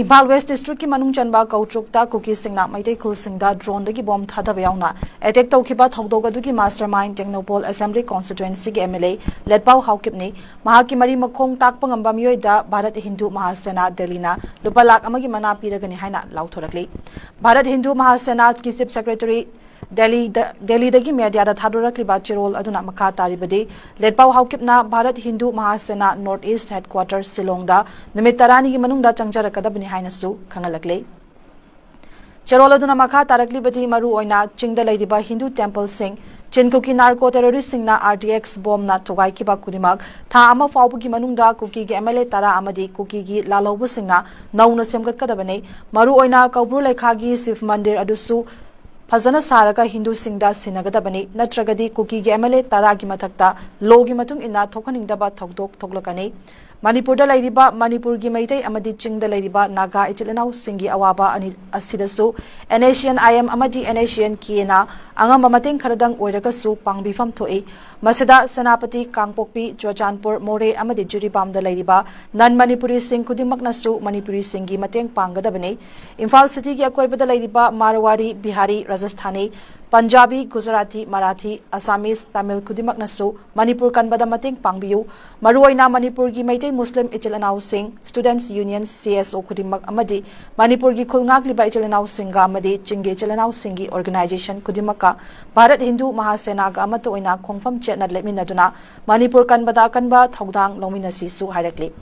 Impal West District ki manung chanba kautrukta cookie singna maitei khul singda drone dagi bomb thadaba yauna attack tawkiba thawdog adugi mastermind Technopol Assembly Constituency ki MLA Letpao Haokip ni mahaki mari makhong takpa ngamba miyoi da Bharat Hindu Mahasena Delina lupa lakh amagi mana piragani haina lauthorakli Bharat Hindu Mahasena ki Chief Secretary Delhi dagi media da thadorakli ba chirol aduna makha taribadi Letpao Haokip na Bharat Hindu Mahasena North East Headquarters Silong da numit tarani gi manung da changjarakadabani haina su khangalakle chirol aduna makha tarakli badi maru oina chingda lairiba Hindu temple sing Chinkuki narco terrorist singna RTX bomb na togai kiba kudimak tha ama fawbugi manungda kuki ge MLA tara amadi kuki gi lalobu singna nauna semgat kadabane maru oina kaubru lekhagi Shiv Mandir adusu Fazana Saraka Hindu Singda Sinagadabani, Natragadi Kuki Gamale Taragi Matakta, Logi Matung ina Tokaningdaba Tokdok Toglakane, Manipur da Ladiba, Manipur Gimaite, Amadi Ching the Ladiba, Naga, Ichilanau, Singi Awaba, and Asidasu, an Asian I am Amadi, an Asian Kiena, Angamating Karadang, Oirakasu, Pangbifam Toe, Masada, Sanapati, Kangpokpi, Jochanpur, More, Amadi Juribam the Ladiba, Nan Manipuri Sing Kudimaknasu, Manipuri Singi Mateng Pangadabane, Infal City Yakoiba the Ladiba, Marwari, Bihari, Rajasthani, Punjabi, Gujarati, Marathi, Assamese, Tamil Kudimaknasu, Manipur Kanbada Mating Pangbiu, Maruaina Manipur gi Maite Muslim Ichilanau Singh, Students Union CSO Kudimak Amadi, Manipur gi Khulngak Liba Ichilanau Singha Amadi, Chinge Ichilanau Singhi Organization Kudimaka, Bharat Hindu Mahasena ga Amatoina Khongfam Chetna Leminaduna, Manipur Kanbada Kanba Thaudang Lomina Sisu Harakli.